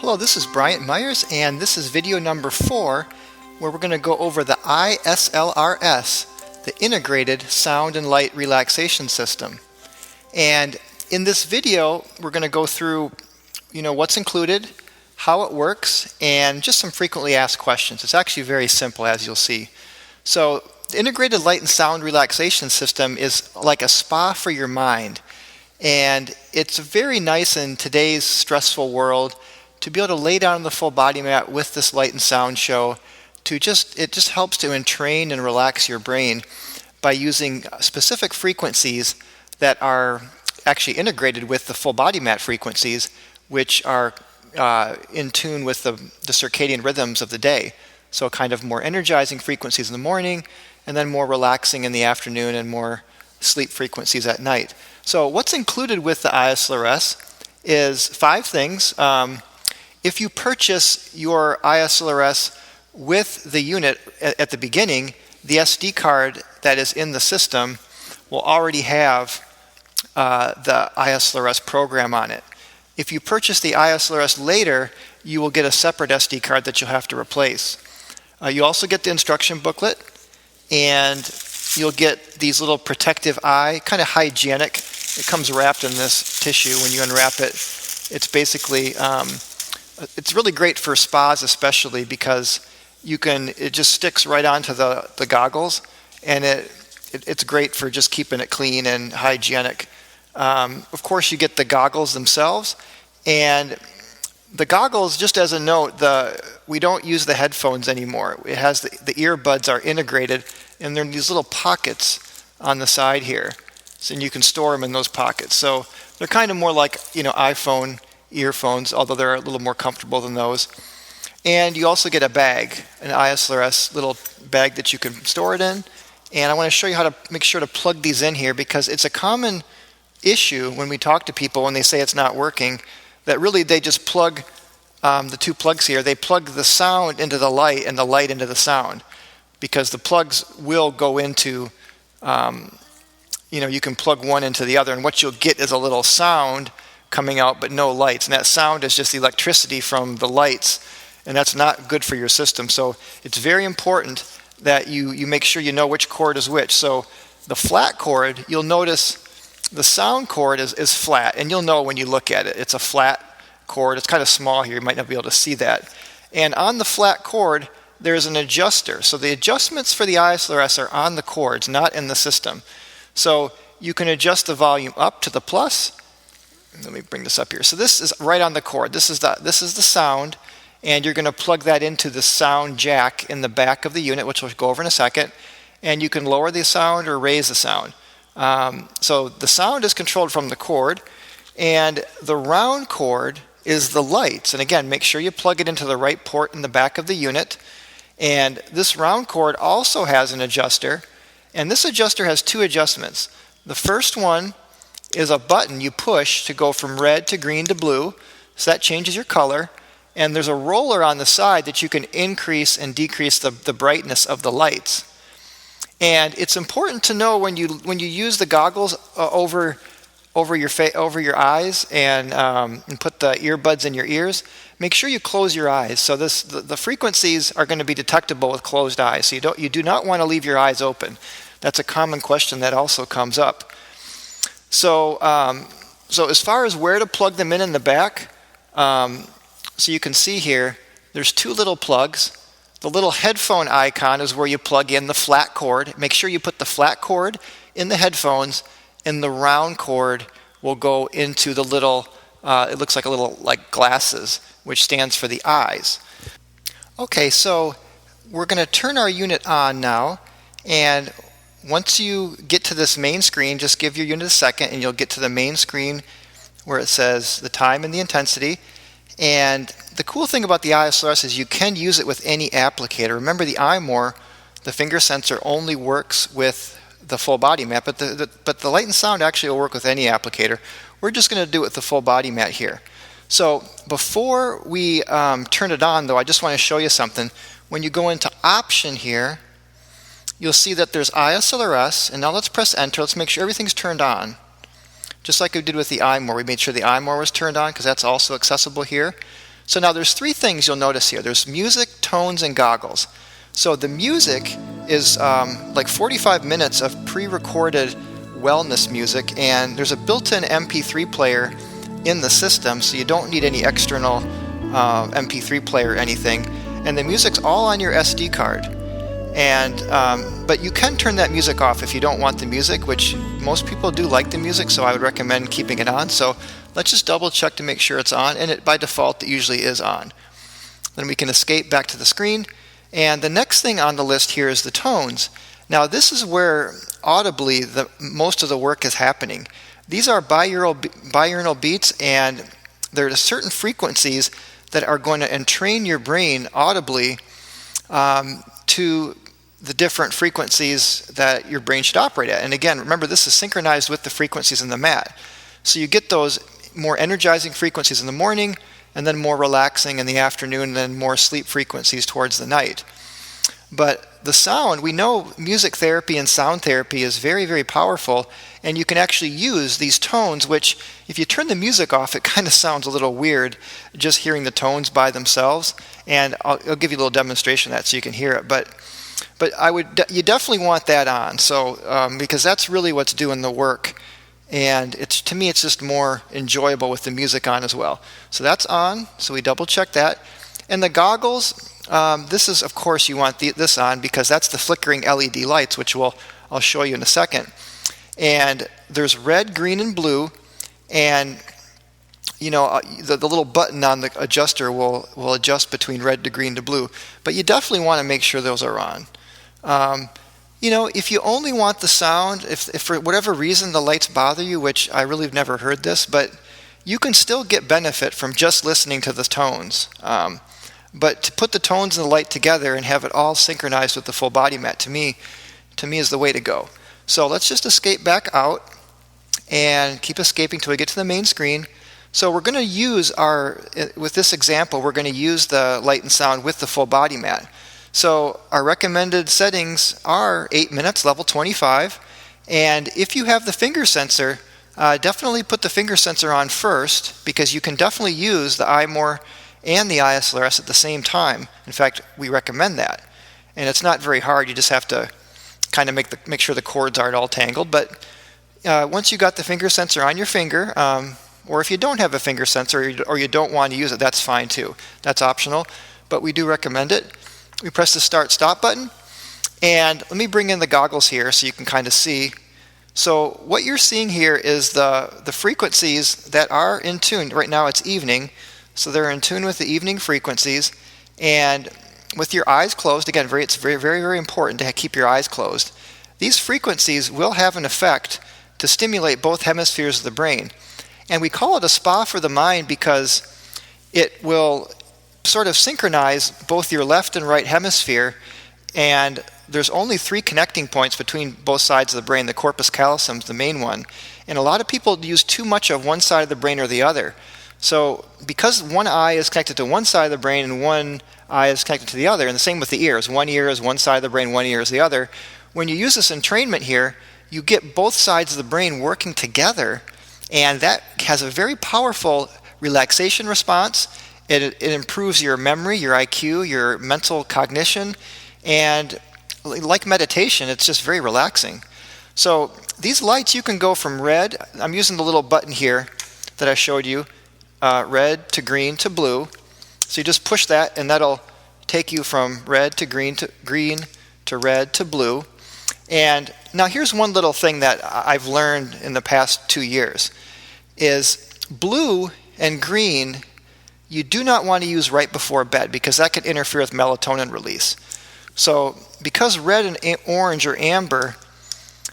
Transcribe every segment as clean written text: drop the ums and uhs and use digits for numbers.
Hello, this is Bryant Myers, and this is video number 4, where we're going to go over the iSLRS, the Integrated Sound and Light Relaxation System. And in this video, we're going to go through, what's included, how it works, and just some frequently asked questions. It's actually very simple, as you'll see. So, the Integrated Light and Sound Relaxation System is like a spa for your mind. And it's very nice in today's stressful world to be able to lay down on the full body mat with this light and sound show. It just helps to entrain and relax your brain by using specific frequencies that are actually integrated with the full body mat frequencies, which are in tune with the circadian rhythms of the day. So kind of more energizing frequencies in the morning, and then more relaxing in the afternoon and more sleep frequencies at night. So what's included with the iSLRS is 5 things. If you purchase your iSLRS with the unit at the beginning, the SD card that is in the system will already have the iSLRS program on it. If you purchase the iSLRS later, you will get a separate SD card that you'll have to replace. You also get the instruction booklet, and you'll get these little protective eye, kind of hygienic. It comes wrapped in this tissue. When you unwrap it, it's basically it's really great for spas, especially because it just sticks right onto the goggles, and it's great for just keeping it clean and hygienic. Of course, you get the goggles themselves, and the goggles, just as a note, we don't use the headphones anymore. It has the earbuds are integrated, and they're in these little pockets on the side here, and you can store them in those pockets. So they're kind of more like iPhone earphones, although they're a little more comfortable than those. And you also get a bag, an iSLRS little bag that you can store it in. And I want to show you how to make sure to plug these in here, because it's a common issue when we talk to people when they say it's not working, that really they just plug the 2 plugs here. They plug the sound into the light and the light into the sound, because the plugs will go into, you can plug one into the other, and what you'll get is a little sound coming out but no lights, and that sound is just the electricity from the lights, and that's not good for your system. So it's very important that you make sure you know which cord is which. So the flat cord, you'll notice the sound cord is flat, and you'll know when you look at it. It's a flat cord. It's kind of small here. You might not be able to see that. And on the flat cord, there's an adjuster. So the adjustments for the iSLRS are on the cords, not in the system. So you can adjust the volume up to the plus. Let me bring this up here. So this is right on the cord. This is the sound, and you're going to plug that into the sound jack in the back of the unit, which we'll go over in a second. And you can lower the sound or raise the sound. So the sound is controlled from the cord, and the round cord is the lights. And again, make sure you plug it into the right port in the back of the unit. And this round cord also has an adjuster, and this adjuster has 2 adjustments. The first one is a button you push to go from red to green to blue, so that changes your color. And there's a roller on the side that you can increase and decrease the brightness of the lights. And it's important to know when you use the goggles over your eyes and put the earbuds in your ears, make sure you close your eyes. So the frequencies are going to be detectable with closed eyes. So you do not want to leave your eyes open. That's a common question that also comes up. So as far as where to plug them in the back, so you can see here, there's 2 little plugs. The little headphone icon is where you plug in the flat cord. Make sure you put the flat cord in the headphones, and the round cord will go into the little, it looks like a little like glasses, which stands for the eyes. Okay, so we're going to turn our unit on now, and once you get to this main screen, just give your unit a second, and you'll get to the main screen where it says the time and the intensity. And the cool thing about the iSLRS is you can use it with any applicator. Remember, the iMRS, the finger sensor, only works with the full body mat, but the light and sound actually will work with any applicator. We're just going to do it with the full body mat here. So before we turn it on, though, I just want to show you something. When you go into option here, you'll see that there's iSLRS, and now let's press enter. Let's make sure everything's turned on. Just like we did with the iMRS, we made sure the iMRS was turned on because that's also accessible here. So now there's three things you'll notice here. There's music, tones, and goggles. So the music is like 45 minutes of pre-recorded wellness music, and there's a built-in MP3 player in the system, so you don't need any external MP3 player or anything. And the music's all on your SD card. And but you can turn that music off if you don't want the music, which most people do like the music, so I would recommend keeping it on. So let's just double check to make sure it's on, and by default it usually is on. Then we can escape back to the screen, and the next thing on the list here is the tones. Now this is where audibly most of the work is happening. These are binaural beats, and there are certain frequencies that are going to entrain your brain audibly to the different frequencies that your brain should operate at. And again, remember, this is synchronized with the frequencies in the mat. So you get those more energizing frequencies in the morning, and then more relaxing in the afternoon, and then more sleep frequencies towards the night. But the sound, we know music therapy and sound therapy is very, very powerful, and you can actually use these tones, which if you turn the music off, it kind of sounds a little weird just hearing the tones by themselves. And I'll give you a little demonstration of that so you can hear it. But you definitely want that on, so because that's really what's doing the work. And to me, it's just more enjoyable with the music on as well. So that's on, so we double check that. And the goggles, this is, of course, you want this on because that's the flickering LED lights, which I'll show you in a second. And there's red, green, and blue, and the little button on the adjuster will adjust between red to green to blue. But you definitely want to make sure those are on. If you only want the sound, if for whatever reason the lights bother you, which I really have never heard this, but you can still get benefit from just listening to the tones. But to put the tones and the light together and have it all synchronized with the full body mat, to me is the way to go. So let's just escape back out and keep escaping till we get to the main screen. So we're going to use with this example, we're going to use the light and sound with the full body mat. So our recommended settings are 8 minutes, level 25. And if you have the finger sensor, definitely put the finger sensor on first, because you can definitely use the iMRS and the iSLRS at the same time. In fact, we recommend that. And it's not very hard. You just have to kind of make sure the cords aren't all tangled. But once you got the finger sensor on your finger, or if you don't have a finger sensor or you don't want to use it, that's fine too. That's optional, but we do recommend it. We press the start-stop button, and let me bring in the goggles here so you can kind of see. So what you're seeing here is the frequencies that are in tune. Right now it's evening, so they're in tune with the evening frequencies. And with your eyes closed, again, it's very, very, very important to keep your eyes closed. These frequencies will have an effect to stimulate both hemispheres of the brain. And we call it a spa for the mind because it will sort of synchronize both your left and right hemisphere, and there's only 3 connecting points between both sides of the brain. The corpus callosum is the main one, and a lot of people use too much of one side of the brain or the other. So because one eye is connected to one side of the brain and one eye is connected to the other, and the same with the ears, one ear is one side of the brain, one ear is the other. When you use this entrainment here, you get both sides of the brain working together, and that has a very powerful relaxation response. It improves your memory, your IQ, your mental cognition, and like meditation, it's just very relaxing. So these lights, you can go from red, I'm using the little button here that I showed you, red to green to blue. So you just push that, and that'll take you from red to green to red to blue. And now here's one little thing that I've learned in the past 2 years, is blue and green you do not want to use right before bed because that can interfere with melatonin release. So because red and orange or amber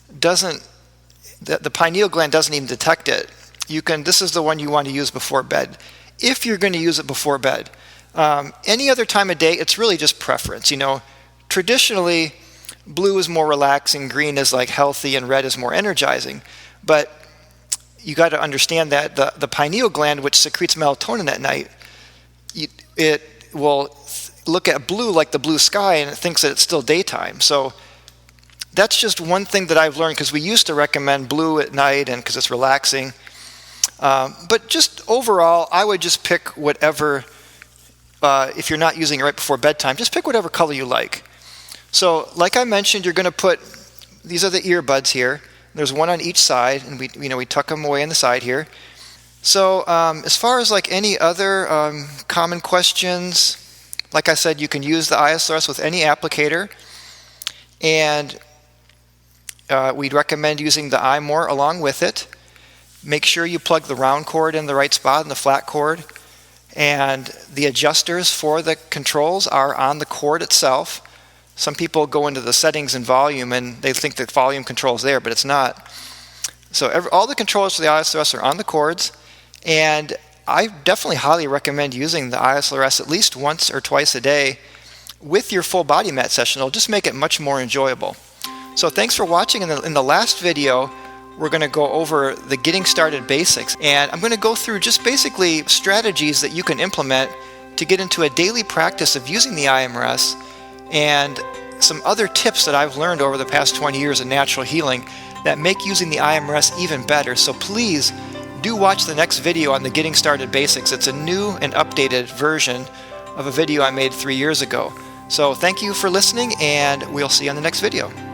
the pineal gland doesn't even detect it, this is the one you want to use before bed, if you're going to use it before bed. Any other time of day, it's really just preference. Traditionally, blue is more relaxing, green is like healthy, and red is more energizing. But you got to understand that the pineal gland, which secretes melatonin at night, it will look at blue like the blue sky, and it thinks that it's still daytime. So that's just one thing that I've learned, because we used to recommend blue at night and because it's relaxing. But just overall, I would just pick whatever if you're not using it right before bedtime, just pick whatever color you like. So like I mentioned, you're going to put, these are the earbuds here. There's one on each side, and we tuck them away on the side here. So as far as like any other common questions, like I said, you can use the iSLRS with any applicator, and we'd recommend using the iMRS along with it. Make sure you plug the round cord in the right spot and the flat cord, and the adjusters for the controls are on the cord itself. Some people go into the settings and volume and they think that volume control is there, but it's not. So all the controls for the iSLRS are on the cords, and I definitely highly recommend using the iSLRS at least once or twice a day with your full body mat session. It'll just make it much more enjoyable. So thanks for watching. In the last video, we're going to go over the getting started basics, and I'm going to go through just basically strategies that you can implement to get into a daily practice of using the iMRS, and some other tips that I've learned over the past 20 years in natural healing that make using the iMRS even better. So please do watch the next video on the getting started basics. It's a new and updated version of a video I made 3 years ago. So thank you for listening, and we'll see you on the next video.